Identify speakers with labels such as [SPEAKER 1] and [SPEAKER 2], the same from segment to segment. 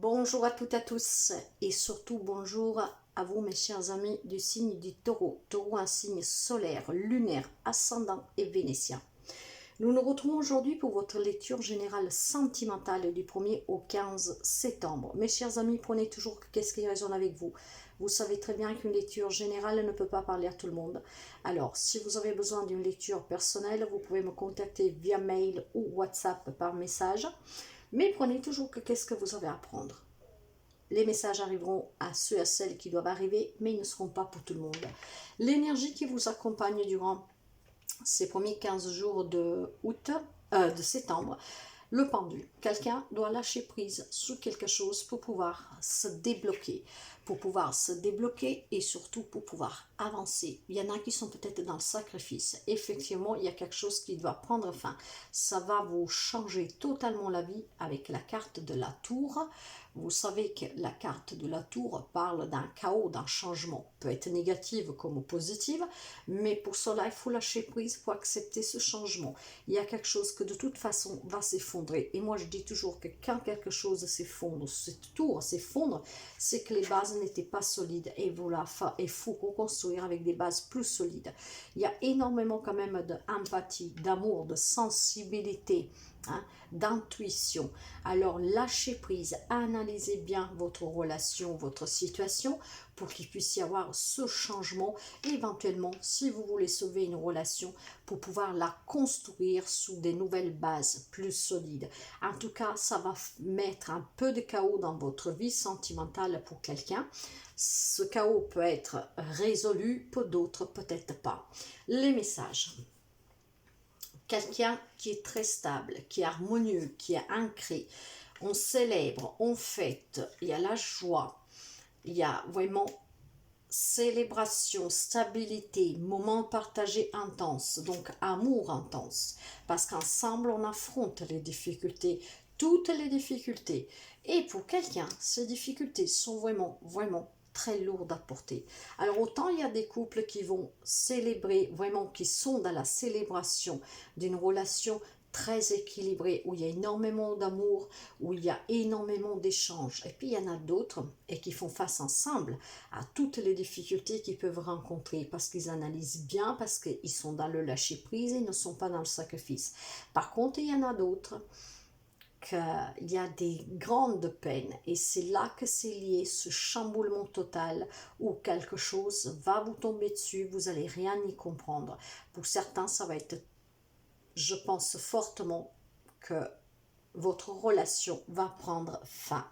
[SPEAKER 1] Bonjour à toutes et à tous et surtout bonjour à vous mes chers amis du signe du Taureau. Taureau, un signe solaire, lunaire, ascendant et vénitien. Nous nous retrouvons aujourd'hui pour votre lecture générale sentimentale du 1er au 15 septembre. Mes chers amis, prenez toujours qu'est-ce qui résonne avec vous. Vous savez très bien qu'une lecture générale ne peut pas parler à tout le monde. Alors, si vous avez besoin d'une lecture personnelle, vous pouvez me contacter via mail ou WhatsApp par message. Mais prenez toujours que qu'est-ce que vous avez à prendre. Les messages arriveront à ceux et à celles qui doivent arriver, mais ils ne seront pas pour tout le monde. L'énergie qui vous accompagne durant ces premiers 15 jours de septembre, le pendule. Quelqu'un doit lâcher prise sur quelque chose pour pouvoir se débloquer. Et surtout pour pouvoir avancer. Il y en a qui sont peut-être dans le sacrifice. Effectivement, il y a quelque chose qui doit prendre fin. Ça va vous changer totalement la vie avec la carte de la tour. Vous savez que la carte de la tour parle d'un chaos, d'un changement. Peut être négative comme positive, mais pour cela, il faut lâcher prise pour accepter ce changement. Il y a quelque chose que de toute façon va s'effondrer. Et moi, je dis toujours que quand quelque chose s'effondre, cette tour s'effondre, c'est que les bases n'étaient pas solides. Et voilà, il faut reconstruire avec des bases plus solides. Il y a énormément quand même d'empathie, d'amour, de sensibilité, d'intuition. Alors lâchez prise, analysez bien votre relation, votre situation pour qu'il puisse y avoir ce changement. Éventuellement, si vous voulez sauver une relation, pour pouvoir la construire sous des nouvelles bases plus solides. En tout cas, ça va mettre un peu de chaos dans votre vie sentimentale pour quelqu'un. Ce chaos peut être résolu, pour d'autres peut-être pas. Les messages. Quelqu'un qui est très stable, qui est harmonieux, qui est ancré. On célèbre, on fête, il y a la joie, il y a vraiment célébration, stabilité, moment partagé intense, donc amour intense. Parce qu'ensemble, on affronte les difficultés, toutes les difficultés. Et pour quelqu'un, ces difficultés sont vraiment très lourdes à porter. Alors autant il y a des couples qui vont célébrer, vraiment qui sont dans la célébration d'une relation très équilibrée, où il y a énormément d'amour, où il y a énormément d'échanges. Et puis il y en a d'autres et qui font face ensemble à toutes les difficultés qu'ils peuvent rencontrer, parce qu'ils analysent bien, parce qu'ils sont dans le lâcher-prise et ils ne sont pas dans le sacrifice. Par contre, il y en a d'autres qu'il y a des grandes peines et c'est là que c'est lié, ce chamboulement total où quelque chose va vous tomber dessus, vous n'allez rien y comprendre. Pour certains, ça va être, je pense fortement que votre relation va prendre fin.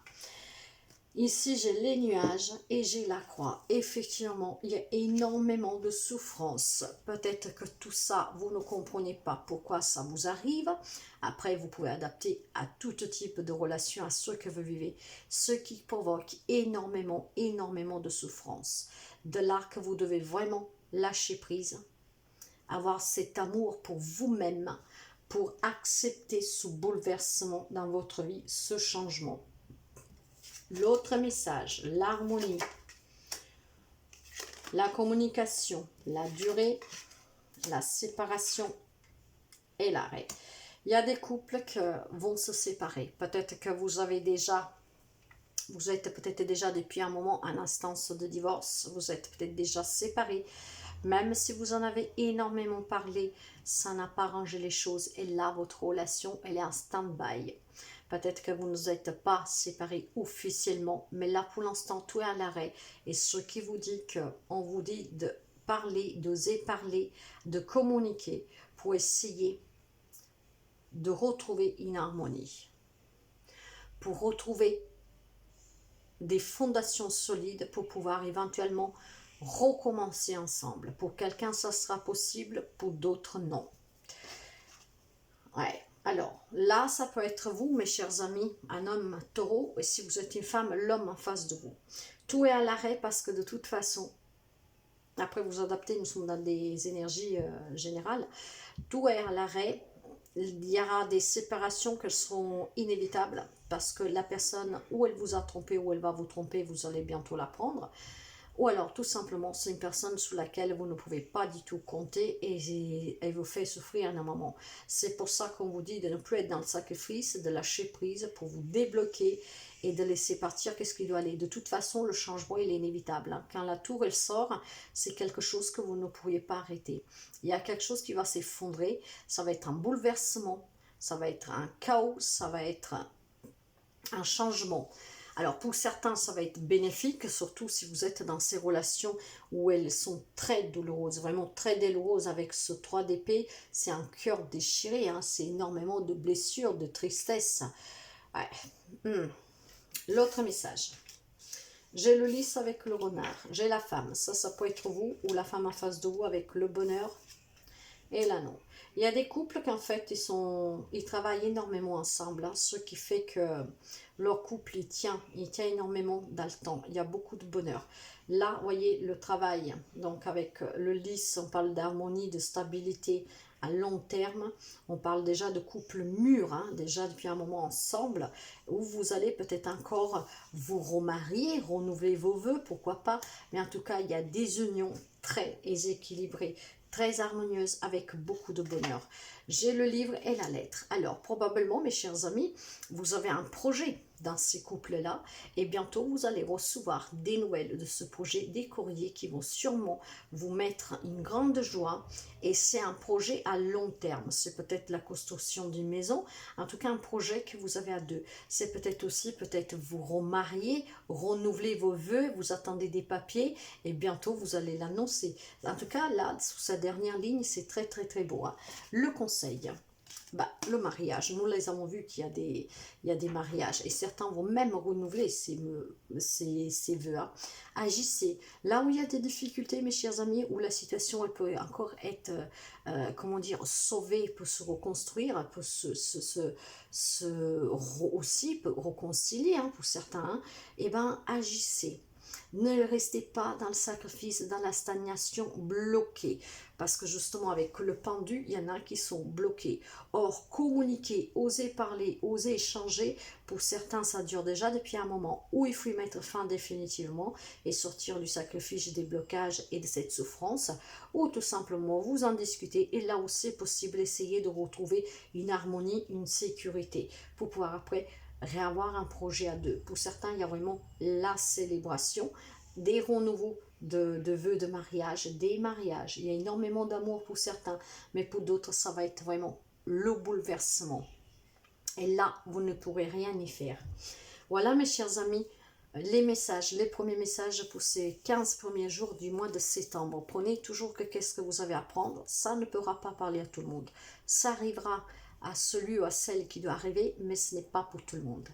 [SPEAKER 1] Ici, j'ai les nuages et j'ai la croix. Effectivement, il y a énormément de souffrance. Peut-être que tout ça, vous ne comprenez pas pourquoi ça vous arrive. Après, vous pouvez adapter à tout type de relation, à ce que vous vivez, ce qui provoque énormément de souffrance. De là que vous devez vraiment lâcher prise, avoir cet amour pour vous-même, pour accepter ce bouleversement dans votre vie, ce changement. L'autre message, l'harmonie, la communication, la durée, la séparation et l'arrêt. Il y a des couples qui vont se séparer. Peut-être que vous êtes peut-être déjà depuis un moment en instance de divorce, vous êtes peut-être déjà séparés. Même si vous en avez énormément parlé, ça n'a pas arrangé les choses. Et là, votre relation, elle est en stand-by. Peut-être que vous ne êtes pas séparés officiellement, mais là, pour l'instant, tout est à l'arrêt. Et ce qui vous dit qu'on vous dit de parler, d'oser parler, de communiquer pour essayer de retrouver une harmonie. Pour retrouver des fondations solides pour pouvoir éventuellement recommencer ensemble. Pour quelqu'un, ça sera possible, pour d'autres, non. Ouais. Alors, là, ça peut être vous, mes chers amis, un homme taureau, et si vous êtes une femme, l'homme en face de vous. Tout est à l'arrêt parce que de toute façon, après vous adaptez, nous sommes dans des énergies générales, tout est à l'arrêt. Il y aura des séparations qui seront inévitables parce que la personne, ou elle vous a trompé, ou elle va vous tromper, vous allez bientôt l'apprendre. Ou alors, tout simplement, c'est une personne sur laquelle vous ne pouvez pas du tout compter et elle vous fait souffrir à un moment. C'est pour ça qu'on vous dit de ne plus être dans le sacrifice, de lâcher prise pour vous débloquer et de laisser partir qu'est-ce qui doit aller. De toute façon, le changement, il est inévitable. Hein. Quand la tour, elle sort, c'est quelque chose que vous ne pourriez pas arrêter. Il y a quelque chose qui va s'effondrer, ça va être un bouleversement, ça va être un chaos, ça va être un changement. Alors pour certains, ça va être bénéfique, surtout si vous êtes dans ces relations où elles sont très douloureuses, vraiment très douloureuses avec ce 3 d'épée. C'est un cœur déchiré, hein, c'est énormément de blessures, de tristesse. Ouais. L'autre message. J'ai le lys avec le renard, j'ai la femme, ça peut être vous ou la femme en face de vous avec le bonheur et l'anneau. Il y a des couples qu'en fait, ils travaillent énormément ensemble, hein, ce qui fait que leur couple, il tient énormément dans le temps. Il y a beaucoup de bonheur. Là, vous voyez, le travail, donc avec le lys, on parle d'harmonie, de stabilité à long terme. On parle déjà de couple mûr, hein, déjà depuis un moment ensemble, où vous allez peut-être encore vous remarier, renouveler vos vœux, pourquoi pas. Mais en tout cas, il y a des unions très équilibrées, très harmonieuse, avec beaucoup de bonheur. J'ai le livre et la lettre. Alors, probablement, mes chers amis, vous avez un projet dans ces couples-là, et bientôt, vous allez recevoir des nouvelles de ce projet, des courriers qui vont sûrement vous mettre une grande joie, et c'est un projet à long terme. C'est peut-être la construction d'une maison, en tout cas, un projet que vous avez à deux. C'est peut-être aussi, peut-être vous remarier, renouveler vos vœux, vous attendez des papiers, et bientôt, vous allez l'annoncer. En tout cas, là, sous sa dernière ligne, c'est très, très, très beau. Hein. Le conseil, le mariage. Nous les avons vus qu'il y a des mariages. Et certains vont même renouveler ces vœux. Hein. Agissez. Là où il y a des difficultés, mes chers amis, où la situation elle peut encore être, comment dire, sauvée, peut se reconstruire, peut aussi peut réconcilier hein, pour certains, hein, et bien agissez. Ne restez pas dans le sacrifice, dans la stagnation, bloqué. Parce que justement, avec le pendu, il y en a qui sont bloqués. Or, communiquer, oser parler, oser échanger, pour certains, ça dure déjà depuis un moment où il faut y mettre fin définitivement et sortir du sacrifice, des blocages et de cette souffrance. Ou tout simplement, vous en discuter et là où c'est possible, essayer de retrouver une harmonie, une sécurité pour pouvoir après réavoir un projet à deux. Pour certains, il y a vraiment la célébration, des renouveaux de vœux de mariage, des mariages. Il y a énormément d'amour pour certains, mais pour d'autres, ça va être vraiment le bouleversement. Et là, vous ne pourrez rien y faire. Voilà, mes chers amis, les messages, les premiers messages pour ces 15 premiers jours du mois de septembre. Prenez toujours que qu'est-ce que vous avez à prendre. Ça ne pourra pas parler à tout le monde. Ça arrivera à celui ou à celle qui doit arriver, mais ce n'est pas pour tout le monde.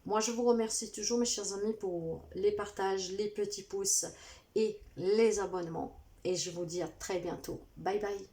[SPEAKER 1] Moi, je vous remercie toujours, mes chers amis, pour les partages, les petits pouces et les abonnements. Et je vous dis à très bientôt. Bye bye.